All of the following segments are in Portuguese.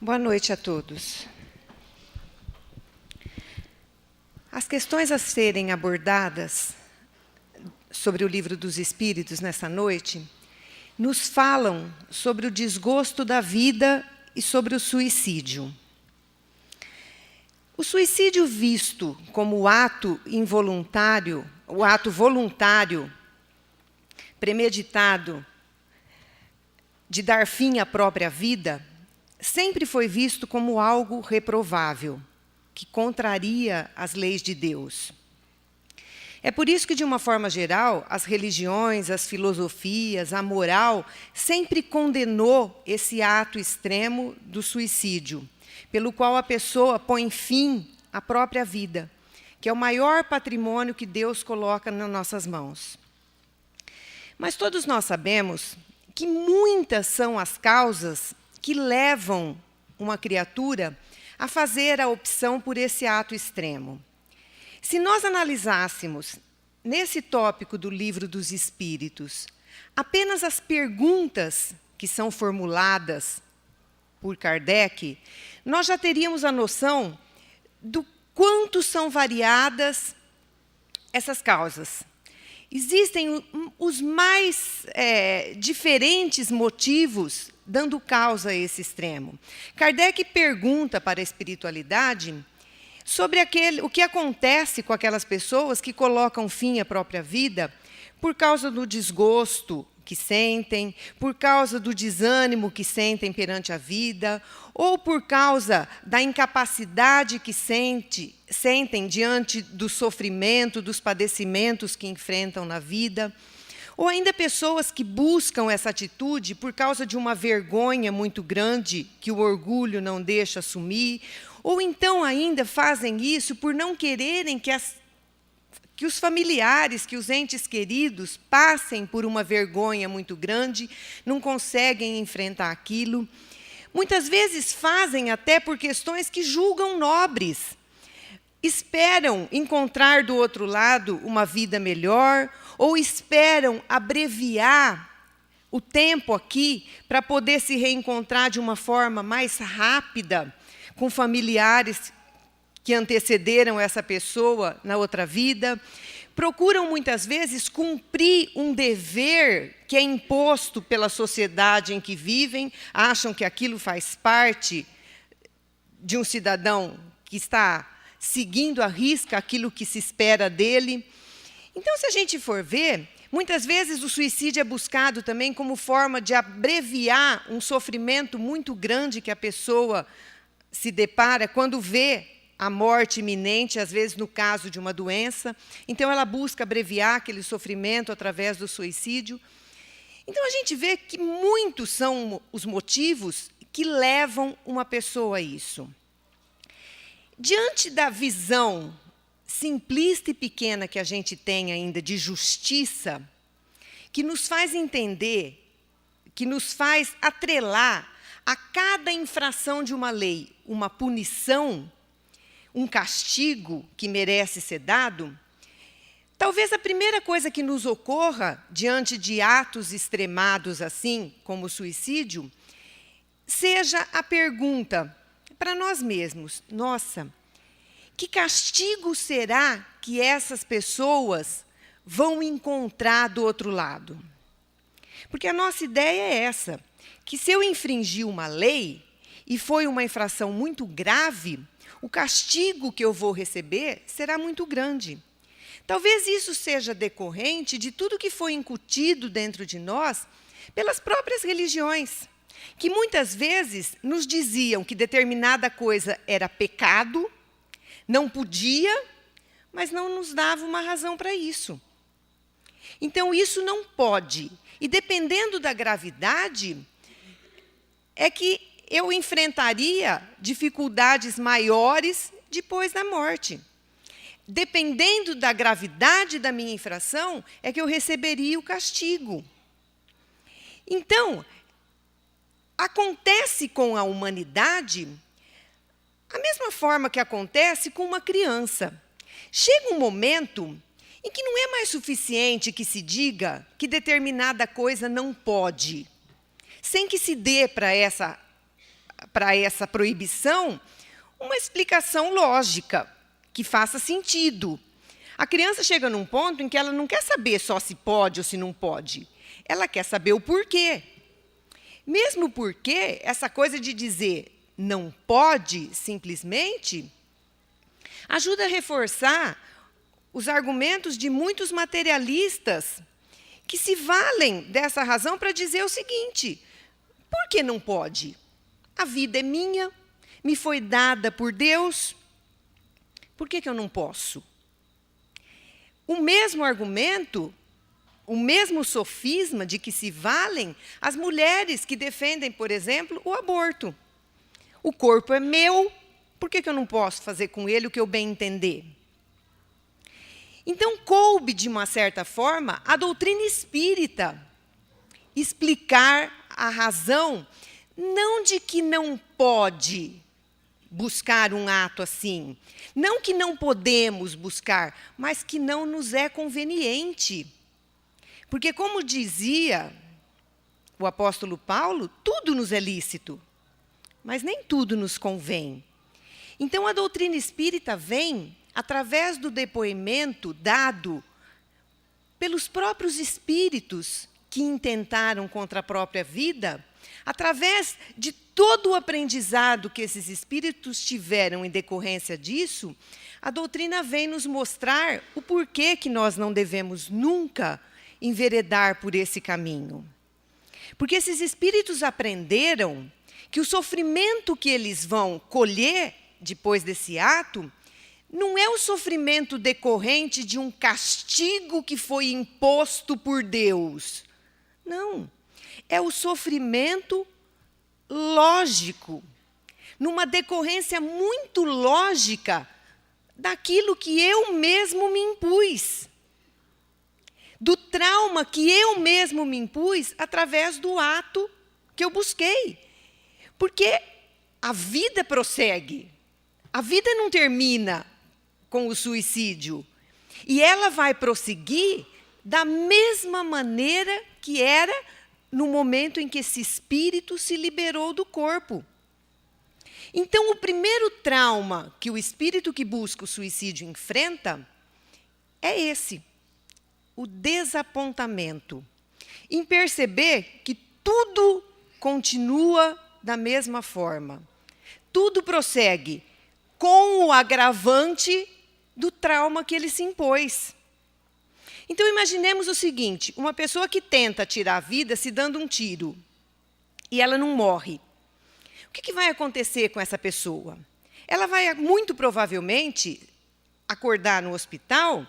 Boa noite a todos. As questões a serem abordadas sobre o Livro dos Espíritos nessa noite nos falam sobre o desgosto da vida e sobre o suicídio. O suicídio visto como o ato involuntário, o ato voluntário, premeditado, de dar fim à própria vida, sempre foi visto como algo reprovável, que contraria as leis de Deus. É por isso que, de uma forma geral, as religiões, as filosofias, a moral, sempre condenou esse ato extremo do suicídio, pelo qual a pessoa põe fim à própria vida, que é o maior patrimônio que Deus coloca nas nossas mãos. Mas todos nós sabemos que muitas são as causas que levam uma criatura a fazer a opção por esse ato extremo. Se nós analisássemos, nesse tópico do Livro dos Espíritos, apenas as perguntas que são formuladas por Kardec, nós já teríamos a noção do quanto são variadas essas causas. Existem os mais diferentes motivos dando causa a esse extremo. Kardec pergunta para a espiritualidade sobre o que acontece com aquelas pessoas que colocam fim à própria vida por causa do desgosto que sentem, por causa do desânimo que sentem perante a vida, ou por causa da incapacidade que sentem diante do sofrimento, dos padecimentos que enfrentam na vida. Ou ainda pessoas que buscam essa atitude por causa de uma vergonha muito grande que o orgulho não deixa assumir, ou então ainda fazem isso por não quererem que os familiares, que os entes queridos passem por uma vergonha muito grande, não conseguem enfrentar aquilo. Muitas vezes fazem até por questões que julgam nobres. Esperam encontrar do outro lado uma vida melhor, ou esperam abreviar o tempo aqui para poder se reencontrar de uma forma mais rápida com familiares que antecederam essa pessoa na outra vida. Procuram, muitas vezes, cumprir um dever que é imposto pela sociedade em que vivem, acham que aquilo faz parte de um cidadão que está seguindo à risca aquilo que se espera dele. Então, se a gente for ver, muitas vezes o suicídio é buscado também como forma de abreviar um sofrimento muito grande que a pessoa se depara quando vê a morte iminente, às vezes no caso de uma doença. Então, ela busca abreviar aquele sofrimento através do suicídio. Então, a gente vê que muitos são os motivos que levam uma pessoa a isso. Diante da visão simplista e pequena que a gente tem ainda de justiça, que nos faz entender, que nos faz atrelar a cada infração de uma lei uma punição, um castigo que merece ser dado, talvez a primeira coisa que nos ocorra diante de atos extremados assim, como o suicídio, seja a pergunta para nós mesmos: nossa, que castigo será que essas pessoas vão encontrar do outro lado? Porque a nossa ideia é essa, que se eu infringir uma lei, e foi uma infração muito grave, o castigo que eu vou receber será muito grande. Talvez isso seja decorrente de tudo que foi incutido dentro de nós pelas próprias religiões, que muitas vezes nos diziam que determinada coisa era pecado, não podia, mas não nos dava uma razão para isso. Então, isso não pode. E dependendo da gravidade, é que eu enfrentaria dificuldades maiores depois da morte. Dependendo da gravidade da minha infração, é que eu receberia o castigo. Então, acontece com a humanidade a mesma forma que acontece com uma criança. Chega um momento em que não é mais suficiente que se diga que determinada coisa não pode, sem que se dê para essa para essa proibição uma explicação lógica, que faça sentido. A criança chega num ponto em que ela não quer saber só se pode ou se não pode. Ela quer saber o porquê. Mesmo porque essa coisa de dizer não pode simplesmente ajuda a reforçar os argumentos de muitos materialistas que se valem dessa razão para dizer o seguinte: por que não pode? A vida é minha, me foi dada por Deus, por que eu não posso? O mesmo argumento, o mesmo sofisma de que se valem as mulheres que defendem, por exemplo, o aborto. O corpo é meu, por que eu não posso fazer com ele o que eu bem entender? Então, coube, de uma certa forma, a doutrina espírita explicar a razão, não de que não pode buscar um ato assim, não que não podemos buscar, mas que não nos é conveniente. Porque, como dizia o apóstolo Paulo, tudo nos é lícito, mas nem tudo nos convém. Então, a doutrina espírita vem através do depoimento dado pelos próprios espíritos que intentaram contra a própria vida, através de todo o aprendizado que esses espíritos tiveram em decorrência disso, a doutrina vem nos mostrar o porquê que nós não devemos nunca enveredar por esse caminho. Porque esses espíritos aprenderam que o sofrimento que eles vão colher depois desse ato não é o sofrimento decorrente de um castigo que foi imposto por Deus. Não. É o sofrimento lógico, numa decorrência muito lógica daquilo que eu mesmo me impus. Do trauma que eu mesmo me impus através do ato que eu busquei. Porque a vida prossegue. A vida não termina com o suicídio. E ela vai prosseguir da mesma maneira que era no momento em que esse espírito se liberou do corpo. Então, o primeiro trauma que o espírito que busca o suicídio enfrenta é esse, o desapontamento, em perceber que tudo continua da mesma forma. Tudo prossegue com o agravante do trauma que ele se impôs. Então, imaginemos o seguinte: uma pessoa que tenta tirar a vida se dando um tiro e ela não morre. O que vai acontecer com essa pessoa? Ela vai, muito provavelmente, acordar no hospital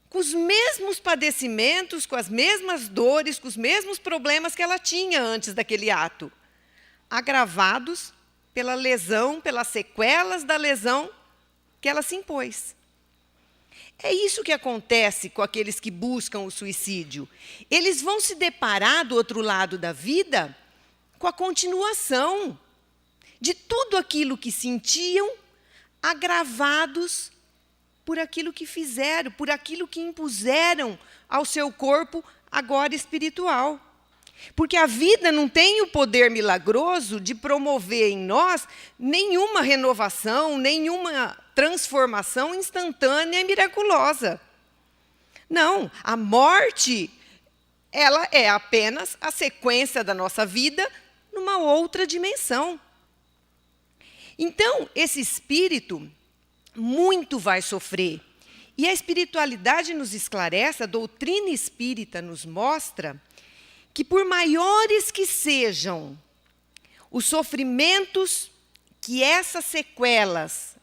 com os mesmos padecimentos, com as mesmas dores, com os mesmos problemas que ela tinha antes daquele ato, agravados pela lesão, pelas sequelas da lesão que ela se impôs. É isso que acontece com aqueles que buscam o suicídio. Eles vão se deparar do outro lado da vida com a continuação de tudo aquilo que sentiam, agravados por aquilo que fizeram, por aquilo que impuseram ao seu corpo agora espiritual. Porque a vida não tem o poder milagroso de promover em nós nenhuma renovação, nenhuma transformação instantânea e miraculosa. Não, a morte, ela é apenas a sequência da nossa vida numa outra dimensão. Então, esse espírito muito vai sofrer. E a espiritualidade nos esclarece, a doutrina espírita nos mostra que, por maiores que sejam os sofrimentos que essas sequelas,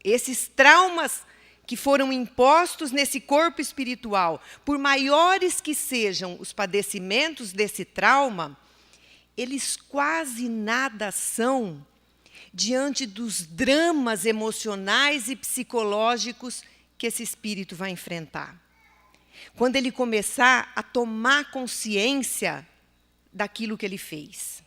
esses traumas que foram impostos nesse corpo espiritual, por maiores que sejam os padecimentos desse trauma, eles quase nada são diante dos dramas emocionais e psicológicos que esse espírito vai enfrentar. Quando ele começar a tomar consciência daquilo que ele fez.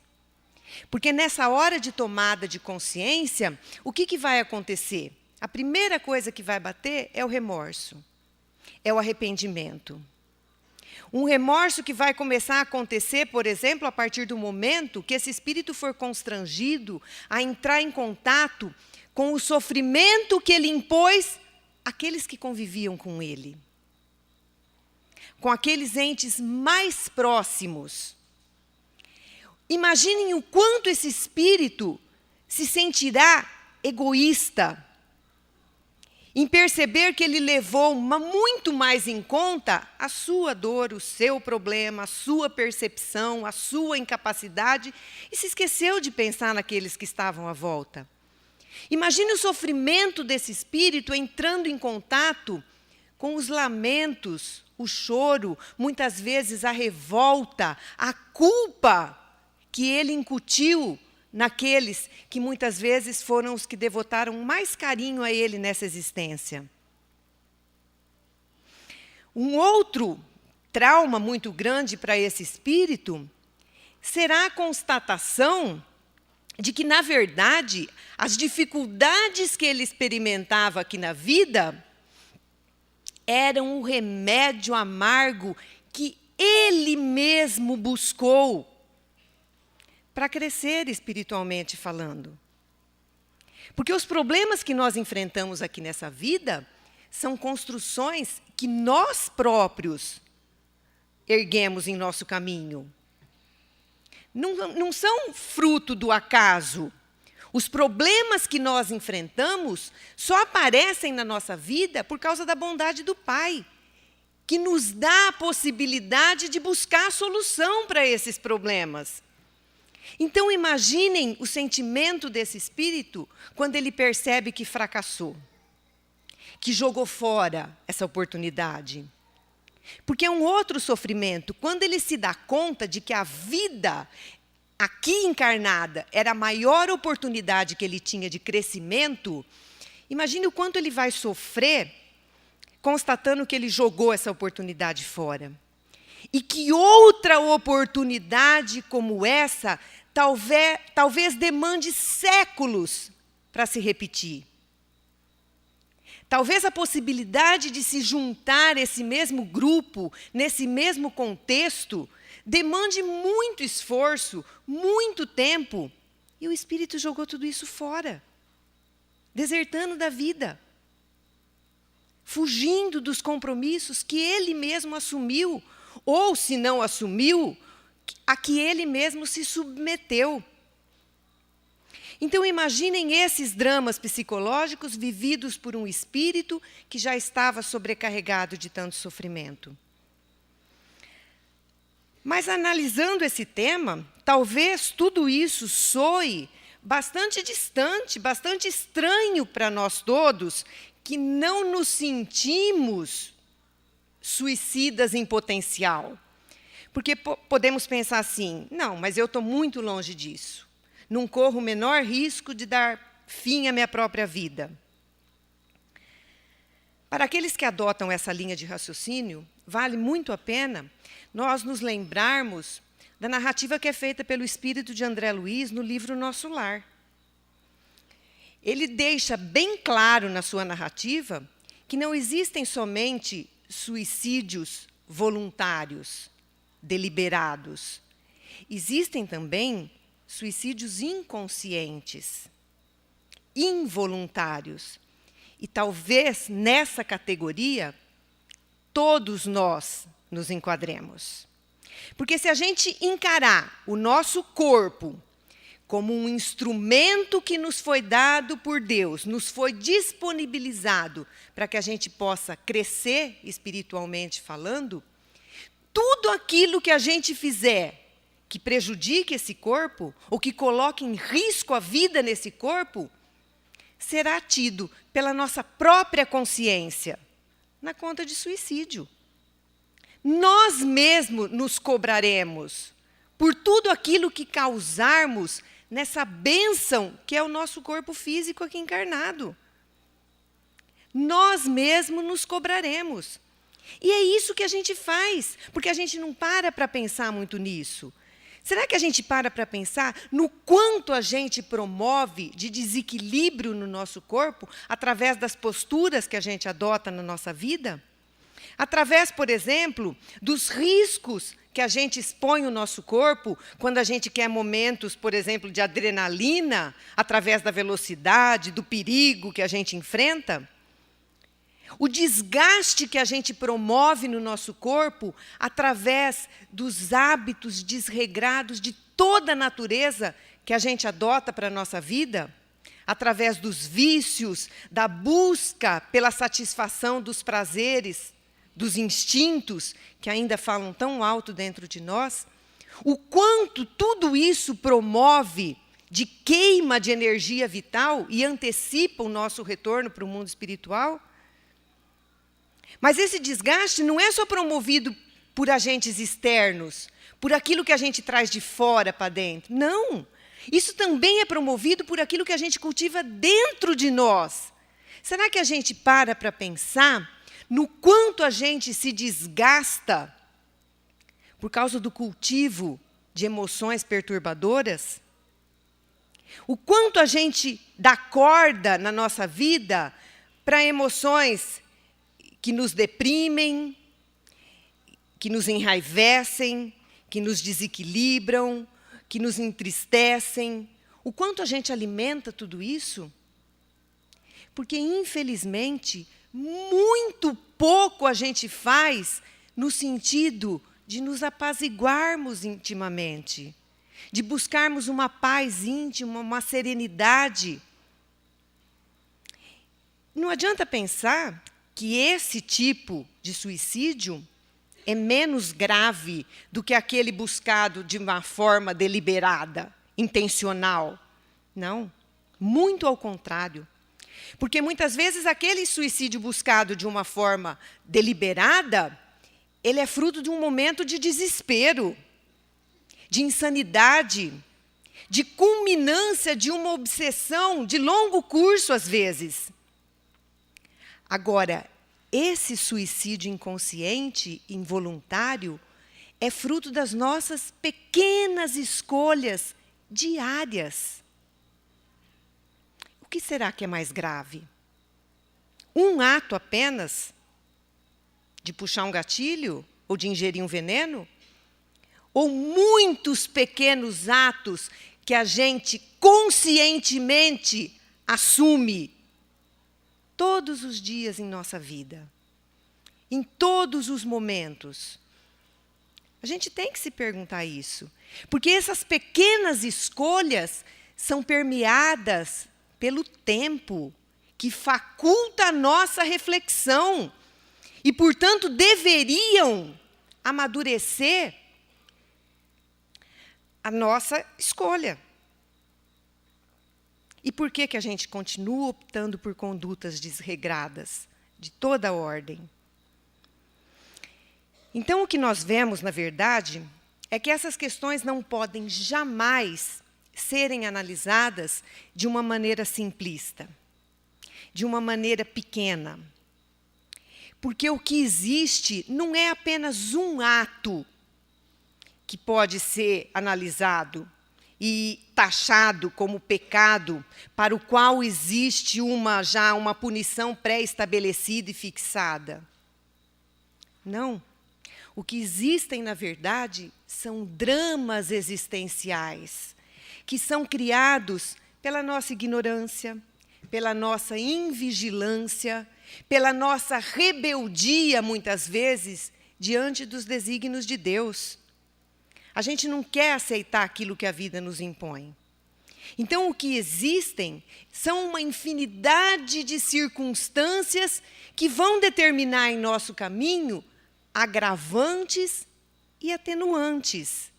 Porque nessa hora de tomada de consciência, o que vai acontecer? A primeira coisa que vai bater é o remorso, é o arrependimento. Um remorso que vai começar a acontecer, por exemplo, a partir do momento que esse espírito for constrangido a entrar em contato com o sofrimento que ele impôs àqueles que conviviam com ele, com aqueles entes mais próximos. Imaginem o quanto esse espírito se sentirá egoísta em perceber que ele levou muito mais em conta a sua dor, o seu problema, a sua percepção, a sua incapacidade, e se esqueceu de pensar naqueles que estavam à volta. Imagine o sofrimento desse espírito entrando em contato com os lamentos, o choro, muitas vezes a revolta, a culpa que ele incutiu naqueles que muitas vezes foram os que devotaram mais carinho a ele nessa existência. Um outro trauma muito grande para esse espírito será a constatação de que, na verdade, as dificuldades que ele experimentava aqui na vida eram um remédio amargo que ele mesmo buscou para crescer espiritualmente falando. Porque os problemas que nós enfrentamos aqui nessa vida são construções que nós próprios erguemos em nosso caminho. Não são fruto do acaso. Os problemas que nós enfrentamos só aparecem na nossa vida por causa da bondade do Pai, que nos dá a possibilidade de buscar a solução para esses problemas. Então, imaginem o sentimento desse espírito quando ele percebe que fracassou, que jogou fora essa oportunidade. Porque é um outro sofrimento. Quando ele se dá conta de que a vida aqui encarnada era a maior oportunidade que ele tinha de crescimento, imagine o quanto ele vai sofrer constatando que ele jogou essa oportunidade fora. E que outra oportunidade como essa talvez demande séculos para se repetir. Talvez a possibilidade de se juntar esse mesmo grupo, nesse mesmo contexto, demande muito esforço, muito tempo. E o espírito jogou tudo isso fora, desertando da vida, fugindo dos compromissos que ele mesmo assumiu, ou, se não assumiu, a que ele mesmo se submeteu. Então, imaginem esses dramas psicológicos vividos por um espírito que já estava sobrecarregado de tanto sofrimento. Mas, analisando esse tema, talvez tudo isso soe bastante distante, bastante estranho para nós todos, que não nos sentimos suicidas em potencial. Porque podemos pensar assim, não, mas eu estou muito longe disso. Não corro o menor risco de dar fim à minha própria vida. Para aqueles que adotam essa linha de raciocínio, vale muito a pena nós nos lembrarmos da narrativa que é feita pelo espírito de André Luiz no livro Nosso Lar. Ele deixa bem claro na sua narrativa que não existem somente suicídios voluntários, deliberados. Existem também suicídios inconscientes, involuntários. E talvez nessa categoria todos nós nos enquadremos. Porque se a gente encarar o nosso corpo como um instrumento que nos foi dado por Deus, nos foi disponibilizado para que a gente possa crescer espiritualmente falando, tudo aquilo que a gente fizer que prejudique esse corpo, ou que coloque em risco a vida nesse corpo, será tido pela nossa própria consciência na conta de suicídio. Nós mesmos nos cobraremos por tudo aquilo que causarmos nessa bênção que é o nosso corpo físico aqui encarnado. Nós mesmos nos cobraremos. E é isso que a gente faz, porque a gente não para pensar muito nisso. Será que a gente para pensar no quanto a gente promove de desequilíbrio no nosso corpo através das posturas que a gente adota na nossa vida? Através, por exemplo, dos riscos que a gente expõe o nosso corpo quando a gente quer momentos, por exemplo, de adrenalina, através da velocidade, do perigo que a gente enfrenta. O desgaste que a gente promove no nosso corpo através dos hábitos desregrados de toda a natureza que a gente adota para a nossa vida, através dos vícios, da busca pela satisfação dos prazeres, dos instintos, que ainda falam tão alto dentro de nós, o quanto tudo isso promove de queima de energia vital e antecipa o nosso retorno para o mundo espiritual. Mas esse desgaste não é só promovido por agentes externos, por aquilo que a gente traz de fora para dentro. Não! Isso também é promovido por aquilo que a gente cultiva dentro de nós. Será que a gente para pensar no quanto a gente se desgasta por causa do cultivo de emoções perturbadoras? O quanto a gente dá corda na nossa vida para emoções que nos deprimem, que nos enraivecem, que nos desequilibram, que nos entristecem. O quanto a gente alimenta tudo isso? Porque, infelizmente, muito pouco a gente faz no sentido de nos apaziguarmos intimamente, de buscarmos uma paz íntima, uma serenidade. Não adianta pensar que esse tipo de suicídio é menos grave do que aquele buscado de uma forma deliberada, intencional. Não, muito ao contrário. Porque muitas vezes aquele suicídio buscado de uma forma deliberada, ele é fruto de um momento de desespero, de insanidade, de culminância de uma obsessão de longo curso, às vezes. Agora, esse suicídio inconsciente, involuntário, é fruto das nossas pequenas escolhas diárias. O que será que é mais grave? Um ato apenas de puxar um gatilho ou de ingerir um veneno? Ou muitos pequenos atos que a gente conscientemente assume todos os dias em nossa vida, em todos os momentos? A gente tem que se perguntar isso, porque essas pequenas escolhas são permeadas pelo tempo, que faculta a nossa reflexão, e, portanto, deveriam amadurecer a nossa escolha. E por que a gente continua optando por condutas desregradas, de toda ordem? Então, o que nós vemos, na verdade, é que essas questões não podem jamais serem analisadas de uma maneira simplista, de uma maneira pequena. Porque o que existe não é apenas um ato que pode ser analisado e taxado como pecado, para o qual existe já uma punição pré-estabelecida e fixada. Não. O que existem, na verdade, são dramas existenciais, que são criados pela nossa ignorância, pela nossa invigilância, pela nossa rebeldia, muitas vezes, diante dos desígnios de Deus. A gente não quer aceitar aquilo que a vida nos impõe. Então, o que existem são uma infinidade de circunstâncias que vão determinar em nosso caminho agravantes e atenuantes.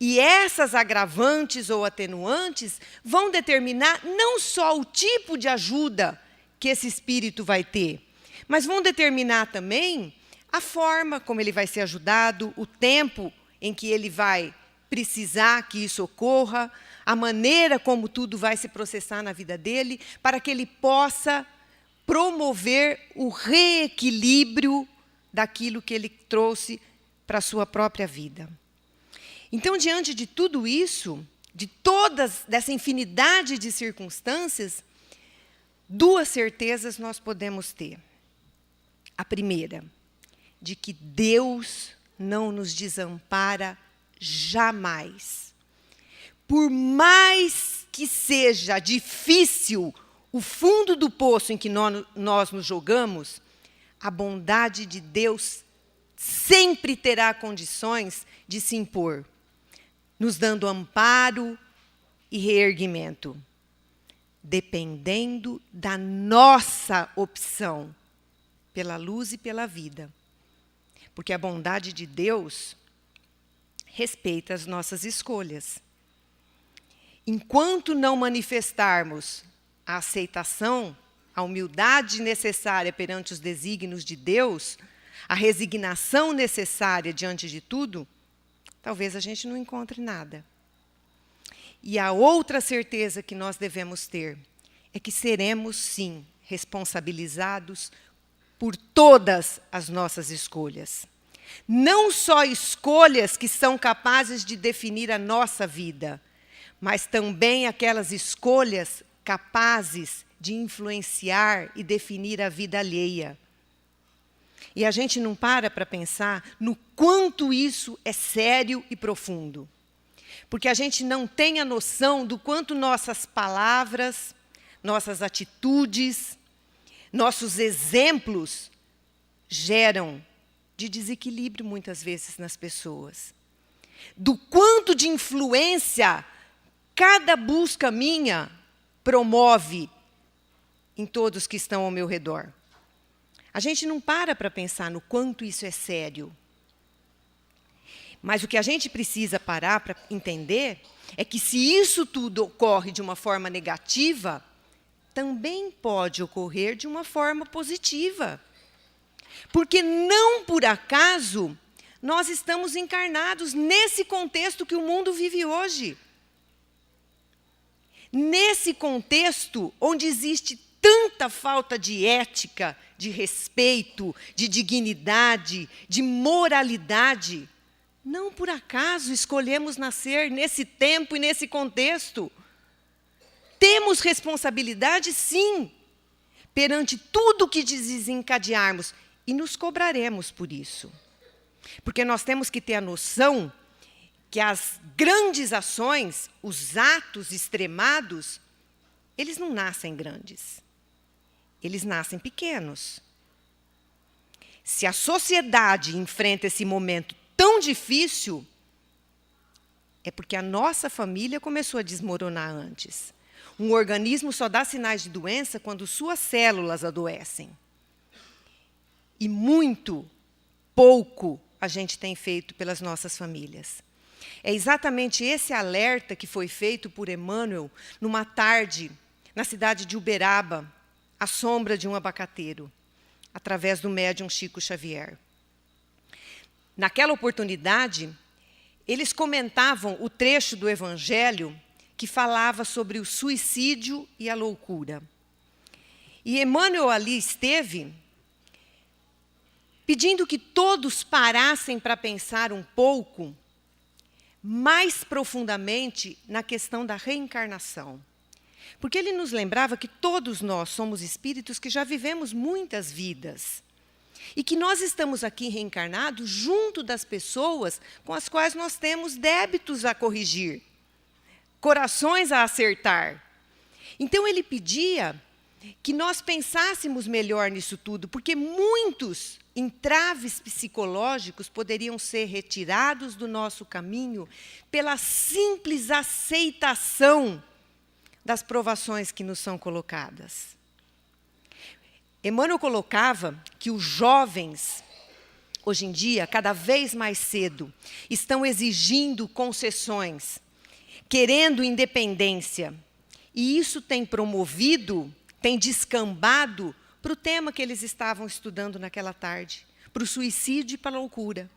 E essas agravantes ou atenuantes vão determinar não só o tipo de ajuda que esse espírito vai ter, mas vão determinar também a forma como ele vai ser ajudado, o tempo em que ele vai precisar que isso ocorra, a maneira como tudo vai se processar na vida dele, para que ele possa promover o reequilíbrio daquilo que ele trouxe para a sua própria vida. Então, diante de tudo isso, dessa infinidade de circunstâncias, duas certezas nós podemos ter. A primeira, de que Deus não nos desampara jamais. Por mais que seja difícil o fundo do poço em que nós nos jogamos, a bondade de Deus sempre terá condições de se impor, nos dando amparo e reerguimento, dependendo da nossa opção pela luz e pela vida. Porque a bondade de Deus respeita as nossas escolhas. Enquanto não manifestarmos a aceitação, a humildade necessária perante os desígnios de Deus, a resignação necessária diante de tudo, talvez a gente não encontre nada. E a outra certeza que nós devemos ter é que seremos, sim, responsabilizados por todas as nossas escolhas. Não só escolhas que são capazes de definir a nossa vida, mas também aquelas escolhas capazes de influenciar e definir a vida alheia. E a gente não para pensar no quanto isso é sério e profundo. Porque a gente não tem a noção do quanto nossas palavras, nossas atitudes, nossos exemplos geram de desequilíbrio, muitas vezes, nas pessoas. Do quanto de influência cada busca minha promove em todos que estão ao meu redor. A gente não para pensar no quanto isso é sério. Mas o que a gente precisa parar para entender é que se isso tudo ocorre de uma forma negativa, também pode ocorrer de uma forma positiva. Porque não por acaso nós estamos encarnados nesse contexto que o mundo vive hoje. Nesse contexto onde existe tanta falta de ética, de respeito, de dignidade, de moralidade. Não por acaso escolhemos nascer nesse tempo e nesse contexto. Temos responsabilidade, sim, perante tudo que desencadearmos, e nos cobraremos por isso. Porque nós temos que ter a noção que as grandes ações, os atos extremados, eles não nascem grandes. Eles nascem pequenos. Se a sociedade enfrenta esse momento tão difícil, é porque a nossa família começou a desmoronar antes. Um organismo só dá sinais de doença quando suas células adoecem. E muito pouco a gente tem feito pelas nossas famílias. É exatamente esse alerta que foi feito por Emmanuel numa tarde na cidade de Uberaba, à sombra de um abacateiro, através do médium Chico Xavier. Naquela oportunidade, eles comentavam o trecho do Evangelho que falava sobre o suicídio e a loucura. E Emmanuel ali esteve pedindo que todos parassem para pensar um pouco mais profundamente na questão da reencarnação. Porque ele nos lembrava que todos nós somos espíritos que já vivemos muitas vidas. E que nós estamos aqui reencarnados junto das pessoas com as quais nós temos débitos a corrigir, corações a acertar. Então, ele pedia que nós pensássemos melhor nisso tudo, porque muitos entraves psicológicos poderiam ser retirados do nosso caminho pela simples aceitação das provações que nos são colocadas. Emmanuel colocava que os jovens, hoje em dia, cada vez mais cedo, estão exigindo concessões, querendo independência. E isso tem promovido, tem descambado para o tema que eles estavam estudando naquela tarde, para o suicídio e para a loucura.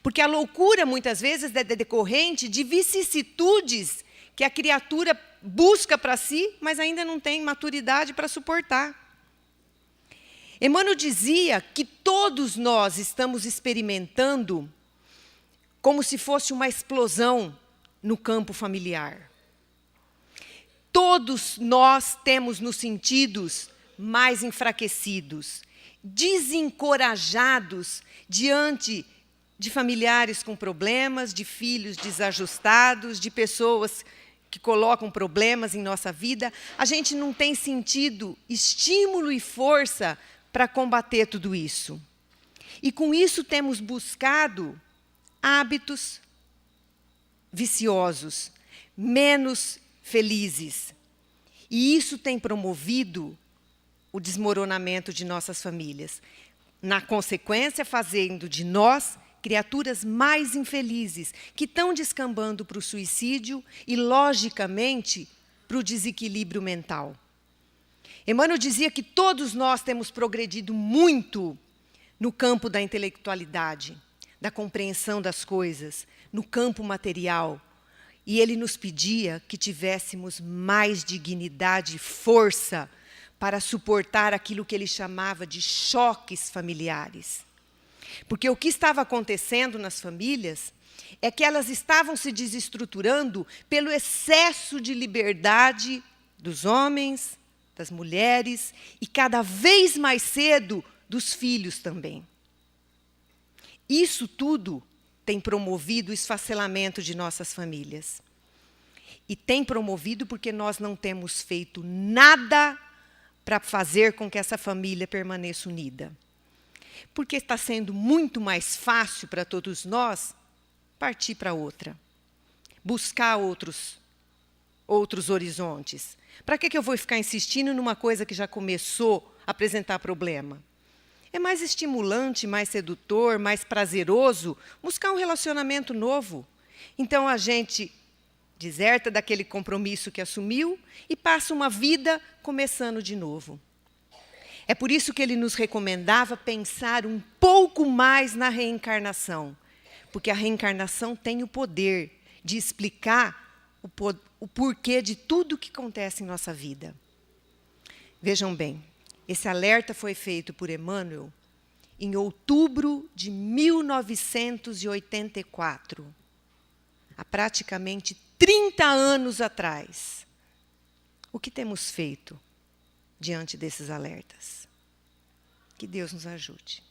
Porque a loucura, muitas vezes, é decorrente de vicissitudes que a criatura busca para si, mas ainda não tem maturidade para suportar. Emmanuel dizia que todos nós estamos experimentando como se fosse uma explosão no campo familiar. Todos nós temos nos sentidos mais enfraquecidos. desencorajados diante de familiares com problemas, de filhos desajustados, de pessoas que colocam problemas em nossa vida. A gente não tem sentido estímulo e força para combater tudo isso. E com isso temos buscado hábitos viciosos, menos felizes. E isso tem promovido o desmoronamento de nossas famílias. Na consequência, fazendo de nós criaturas mais infelizes, que estão descambando para o suicídio e, logicamente, para o desequilíbrio mental. Emmanuel dizia que todos nós temos progredido muito no campo da intelectualidade, da compreensão das coisas, no campo material. E ele nos pedia que tivéssemos mais dignidade e força para suportar aquilo que ele chamava de choques familiares. Porque o que estava acontecendo nas famílias é que elas estavam se desestruturando pelo excesso de liberdade dos homens, das mulheres e, cada vez mais cedo, dos filhos também. Isso tudo tem promovido o esfacelamento de nossas famílias. E tem promovido porque nós não temos feito nada para fazer com que essa família permaneça unida. Porque está sendo muito mais fácil para todos nós partir para outra. Buscar outros horizontes. Para que eu vou ficar insistindo numa coisa que já começou a apresentar problema? É mais estimulante, mais sedutor, mais prazeroso buscar um relacionamento novo. Então, a gente deserta daquele compromisso que assumiu e passa uma vida começando de novo. É por isso que ele nos recomendava pensar um pouco mais na reencarnação, porque a reencarnação tem o poder de explicar o porquê de tudo que acontece em nossa vida. Vejam bem, esse alerta foi feito por Emmanuel em outubro de 1984, há praticamente 30 anos atrás. O que temos feito diante desses alertas? Que Deus nos ajude.